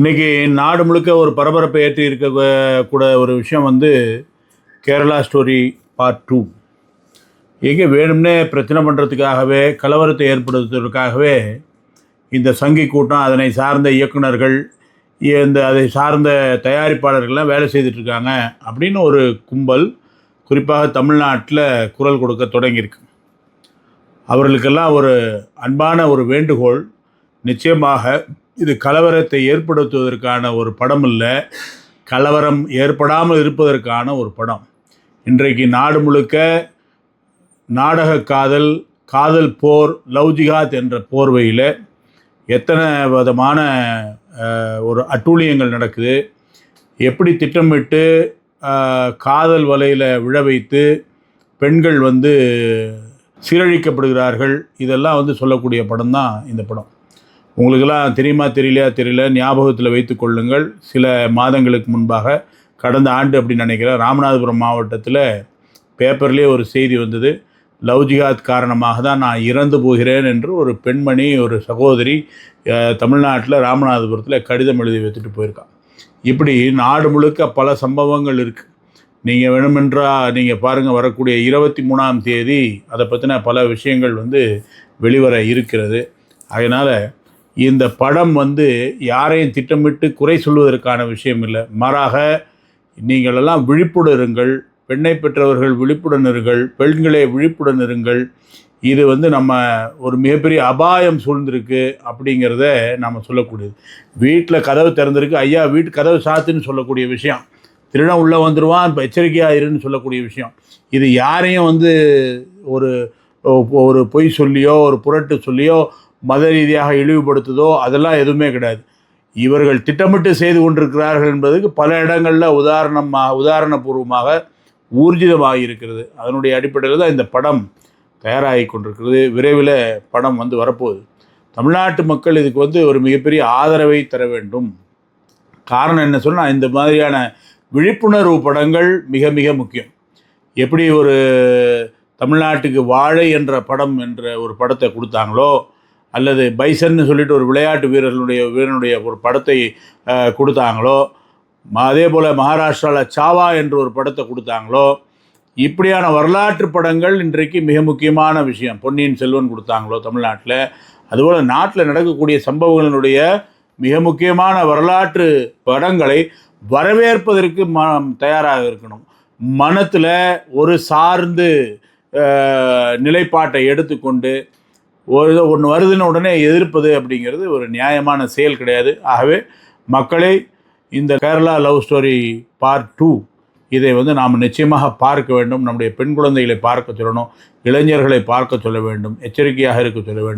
இன்றைக்கி நாடு முழுக்க ஒரு பரபரப்பை ஏற்றி கூட ஒரு விஷயம் வந்து கேரளா ஸ்டோரி பார்ட் 2. எங்கே வேணும்னே பிரச்சனை பண்ணுறதுக்காகவே, கலவரத்தை ஏற்படுத்துவதற்காகவே இந்த சங்கி கூட்டம், அதனை சார்ந்த இயக்குநர்கள், அதை சார்ந்த தயாரிப்பாளர்கள்லாம் வேலை செய்துட்ருக்காங்க அப்படின்னு ஒரு கும்பல் குறிப்பாக தமிழ்நாட்டில் குரல் கொடுக்க தொடங்கியிருக்கு. அவர்களுக்கெல்லாம் ஒரு அன்பான ஒரு வேண்டுகோள், நிச்சயமாக இது கலவரத்தை ஏற்படுத்துவதற்கான ஒரு படம் இல்லை, கலவரம் ஏற்படாமல் இருப்பதற்கான ஒரு படம். இன்றைக்கு நாடு முழுக்க நாடக காதல், காதல் போர், லவ் ஜிஹாத் என்ற போர்வையில் எத்தனை விதமான ஒரு அட்டூழியங்கள் நடக்குது, எப்படி திட்டமிட்டு காதல் வலையில் விழ வைத்து பெண்கள் வந்து சீரழிக்கப்படுகிறார்கள், இதெல்லாம் வந்து சொல்லக்கூடிய படம் தான் இந்த படம். உங்களுக்கெல்லாம் தெரியுமா தெரியல, ஞாபகத்தில் வைத்து கொள்ளுங்கள். சில மாதங்களுக்கு முன்பாக, கடந்த ஆண்டு அப்படின்னு நினைக்கிறேன், ராமநாதபுரம் மாவட்டத்தில் பேப்பர்லேயே ஒரு செய்தி வந்தது. லவ் ஜிஹாத் காரணமாக தான் நான் இறந்து போகிறேன் என்று ஒரு பெண்மணி, ஒரு சகோதரி தமிழ்நாட்டில் ராமநாதபுரத்தில் கடிதம் எழுதி வைத்துட்டு போயிருக்கான். இப்படி நாடு முழுக்க பல சம்பவங்கள் இருக்குது. நீங்கள் வேணுமென்றால் நீங்கள் பாருங்கள், வரக்கூடிய 23ஆம் தேதி அதை பற்றின பல விஷயங்கள் வந்து வெளிவர இருக்கிறது. அதனால் இந்த படம் வந்து யாரையும் திட்டமிட்டு குறை சொல்வதற்கான விஷயம் இல்லை. மாறாக நீங்களெல்லாம் விழிப்புடன் இருங்கள், பெண்ணை பெற்றவர்கள் விழிப்புடன் இருங்கள், பெண்களே விழிப்புடன் இருங்கள். இது வந்து நம்ம ஒரு மிகப்பெரிய அபாயம் சூழ்ந்திருக்கு அப்படிங்கிறத நம்ம சொல்லக்கூடியது. வீட்டில் கதவு திறந்திருக்கு, ஐயா வீட்டு கதவு சாத்துன்னு சொல்லக்கூடிய விஷயம், திருடன் உள்ளே வந்துடுவான் எச்சரிக்கையாக இருன்னு சொல்லக்கூடிய விஷயம். இது யாரையும் வந்து ஒரு பொய் சொல்லியோ ஒரு புரட்டு சொல்லியோ மத ரீதியாக இழிவுபடுத்துதோ அதெல்லாம் எதுவுமே கிடையாது. இவர்கள் திட்டமிட்டு செய்து கொண்டிருக்கிறார்கள் என்பதுக்கு பல இடங்களில் உதாரணபூர்வமாக ஊர்ஜிதமாக இருக்கிறது. அதனுடைய அடிப்படையில் தான் இந்த படம் தயாராகி கொண்டிருக்கிறது. விரைவில் படம் வந்து வரப்போகுது. தமிழ்நாட்டு மக்கள் இதுக்கு வந்து ஒரு மிகப்பெரிய ஆதரவை தர வேண்டும். காரணம் என்ன சொன்னால், இந்த மாதிரியான விழிப்புணர்வு படங்கள் மிக மிக முக்கியம். எப்படி ஒரு தமிழ்நாட்டுக்கு வாழை என்ற படம் என்ற ஒரு படத்தை கொடுத்தாங்களோ, அல்லது பைசன்னு சொல்லிட்டு ஒரு விளையாட்டு வீரனுடைய ஒரு படத்தை கொடுத்தாங்களோ, அதே போல் மகாராஷ்டிராவில் சாவா என்ற ஒரு படத்தை கொடுத்தாங்களோ, இப்படியான வரலாற்று படங்கள் இன்றைக்கு மிக முக்கியமான விஷயம். பொன்னியின் செல்வன் கொடுத்தாங்களோ தமிழ்நாட்டில், அதுபோல் நாட்டில் நடக்கக்கூடிய சம்பவங்களினுடைய மிக முக்கியமான வரலாற்று படங்களை வரவேற்பதற்கு தயாராக இருக்கணும். மனத்தில் ஒரு சார்ந்து நிலைப்பாட்டை எடுத்துக்கொண்டு ஒன்று வருதுன்னு உடனே எதிர்ப்பது அப்படிங்கிறது ஒரு நியாயமான செயல் கிடையாது. ஆகவே மக்களை இந்த கேரளா லவ் ஸ்டோரி பார்ட் 2 இதை வந்து நாம் நிச்சயமாக பார்க்க வேண்டும். நம்முடைய பெண் குழந்தைகளை பார்க்க சொல்லணும், இளைஞர்களை பார்க்க சொல்ல வேண்டும், எச்சரிக்கையாக இருக்க சொல்ல வேண்டும்.